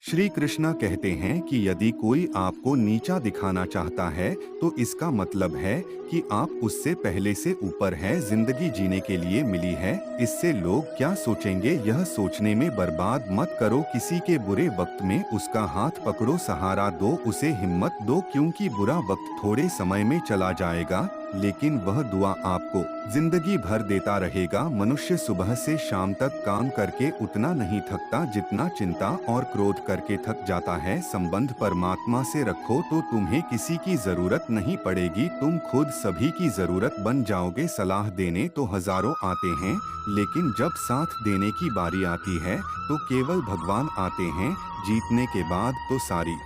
श्री कृष्णा कहते हैं कि यदि कोई आपको नीचा दिखाना चाहता है तो इसका मतलब है कि आप उससे पहले से ऊपर है, जिंदगी जीने के लिए मिली है। इससे लोग क्या सोचेंगे यह सोचने में बर्बाद मत करो। किसी के बुरे वक्त में उसका हाथ पकड़ो, सहारा दो, उसे हिम्मत दो, क्योंकि बुरा वक्त थोड़े समय में चला जाएगा लेकिन वह दुआ आपको जिंदगी भर देता रहेगा। मनुष्य सुबह से शाम तक काम करके उतना नहीं थकता जितना चिंता और क्रोध करके थक जाता है। संबंध परमात्मा से रखो तो तुम्हें किसी की जरूरत नहीं पड़ेगी, तुम खुद सभी की जरूरत बन जाओगे। सलाह देने तो हजारों आते हैं लेकिन जब साथ देने की बारी आती है तो केवल भगवान आते हैं। जीतने के बाद तो सारी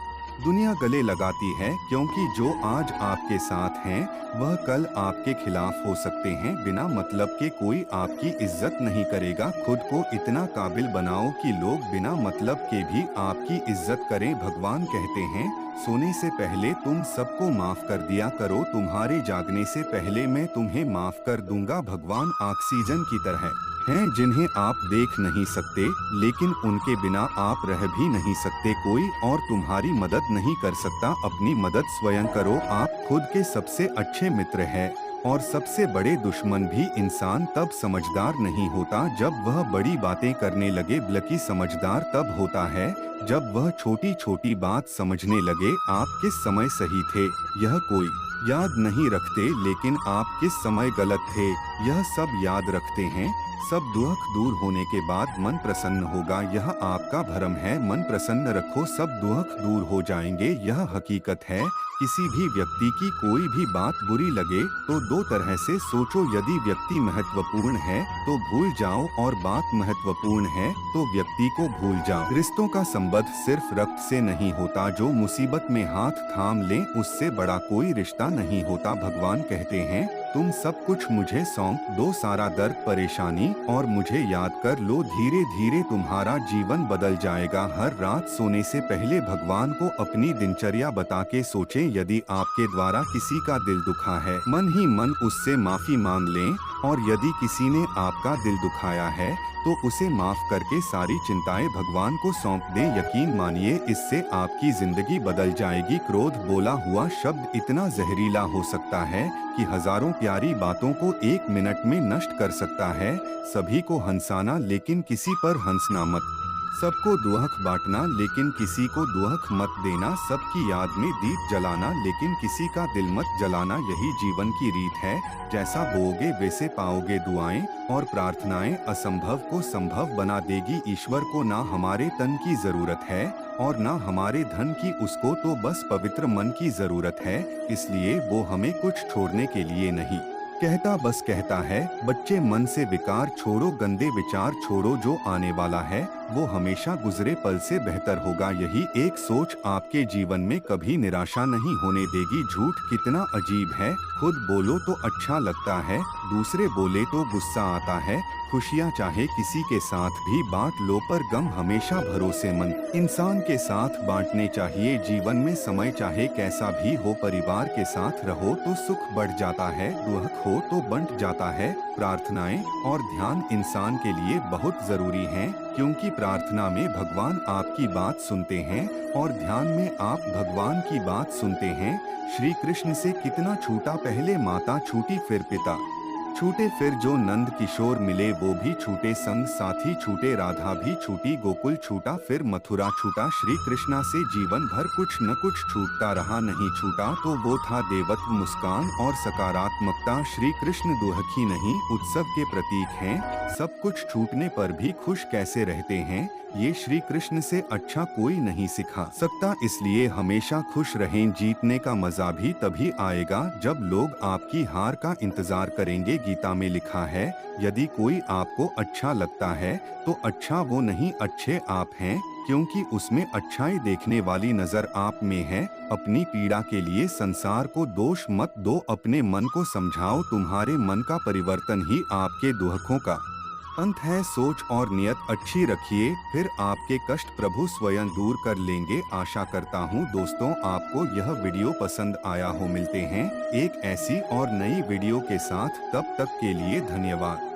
दुनिया गले लगाती है, क्योंकि जो आज आपके साथ हैं वह कल आपके खिलाफ हो सकते हैं। बिना मतलब के कोई आपकी इज्जत नहीं करेगा। खुद को इतना काबिल बनाओ कि लोग बिना मतलब के भी आपकी इज्जत करें। भगवान कहते हैं सोने से पहले तुम सबको माफ कर दिया करो, तुम्हारे जागने से पहले मैं तुम्हें माफ कर दूंगा। भगवान ऑक्सीजन की तरह हैं जिन्हें आप देख नहीं सकते, लेकिन उनके बिना आप रह भी नहीं सकते। कोई और तुम्हारी मदद नहीं कर सकता, अपनी मदद स्वयं करो। आप खुद के सबसे अच्छे मित्र हैं और सबसे बड़े दुश्मन भी। इंसान तब समझदार नहीं होता जब वह बड़ी बातें करने लगे, बल्कि समझदार तब होता है जब वह छोटी छोटी बात समझने लगे। आप किस समय सही थे यह कोई याद नहीं रखते, लेकिन आप किस समय गलत थे यह सब याद रखते हैं। सब दुख दूर होने के बाद मन प्रसन्न होगा, यह आपका भ्रम है। मन प्रसन्न रखो, सब दुख दूर हो जाएंगे, यह हकीकत है। किसी भी व्यक्ति की कोई भी बात बुरी लगे तो दो तरह से सोचो। यदि व्यक्ति महत्वपूर्ण है तो भूल जाओ और बात महत्वपूर्ण है तो व्यक्ति को भूल जाओ। रिश्तों का संबंध सिर्फ रक्त से नहीं होता, जो मुसीबत में हाथ थाम ले उससे बड़ा कोई रिश्ता नहीं होता। भगवान कहते हैं तुम सब कुछ मुझे सौंप दो, सारा दर्द परेशानी, और मुझे याद कर लो। धीरे धीरे तुम्हारा जीवन बदल जाएगा। हर रात सोने से पहले भगवान को अपनी दिनचर्या बता के सोचें। यदि आपके द्वारा किसी का दिल दुखा है, मन ही मन उससे माफी मांग लें, और यदि किसी ने आपका दिल दुखाया है तो उसे माफ करके सारी चिंताएं भगवान को सौंप दें। यकीन मानिए इससे आपकी जिंदगी बदल जाएगी। क्रोध बोला हुआ शब्द इतना जहरीला हो सकता है कि हजारों प्यारी बातों को एक मिनट में नष्ट कर सकता है। सभी को हंसाना लेकिन किसी पर हंसना मत, सबको दुख बांटना लेकिन किसी को दुख मत देना, सबकी याद में दीप जलाना लेकिन किसी का दिल मत जलाना। यही जीवन की रीत है, जैसा बोओगे वैसे पाओगे। दुआएं और प्रार्थनाएं असंभव को संभव बना देगी। ईश्वर को ना हमारे तन की जरूरत है और ना हमारे धन की, उसको तो बस पवित्र मन की जरूरत है। इसलिए वो हमें कुछ छोड़ने के लिए नहीं कहता, बस कहता है बच्चे मन से विकार छोड़ो, गंदे विचार छोड़ो, जो आने वाला है वो हमेशा गुजरे पल से बेहतर होगा। यही एक सोच आपके जीवन में कभी निराशा नहीं होने देगी। झूठ कितना अजीब है, खुद बोलो तो अच्छा लगता है, दूसरे बोले तो गुस्सा आता है। खुशियाँ चाहे किसी के साथ भी बांट लो, पर गम हमेशा भरोसेमंद इंसान के साथ बांटने चाहिए। जीवन में समय चाहे कैसा भी हो, परिवार के साथ रहो तो सुख बढ़ जाता है, दुख हो तो बंट जाता है। प्रार्थनाएं और ध्यान इंसान के लिए बहुत जरूरी हैं, क्योंकि प्रार्थना में भगवान आपकी बात सुनते हैं और ध्यान में आप भगवान की बात सुनते हैं। श्री कृष्ण से कितना छूटा, पहले माता छूटी फिर पिता छूटे, फिर जो नंद किशोर मिले वो भी छूटे, संग साथी छूटे, राधा भी छूटी, गोकुल छूटा, फिर मथुरा छूटा। श्री कृष्णा से जीवन भर कुछ न कुछ छूटता रहा, नहीं छूटा तो वो था देवत्व, मुस्कान और सकारात्मकता। श्री कृष्ण दुखी नहीं, उत्सव के प्रतीक हैं। सब कुछ छूटने पर भी खुश कैसे रहते हैं, ये श्री कृष्ण से अच्छा कोई नहीं सिखा सकता। इसलिए हमेशा खुश रहें। जीतने का मजा भी तभी आएगा जब लोग आपकी हार का इंतजार करेंगे। गीता में लिखा है यदि कोई आपको अच्छा लगता है तो अच्छा वो नहीं, अच्छे आप हैं, क्योंकि उसमें अच्छाई देखने वाली नजर आप में है। अपनी पीड़ा के लिए संसार को दोष मत दो, अपने मन को समझाओ। तुम्हारे मन का परिवर्तन ही आपके दुखों का अंत है। सोच और नियत अच्छी रखिए, फिर आपके कष्ट प्रभु स्वयं दूर कर लेंगे। आशा करता हूँ दोस्तों आपको यह वीडियो पसंद आया हो। मिलते हैं एक ऐसी और नई वीडियो के साथ, तब तक के लिए धन्यवाद।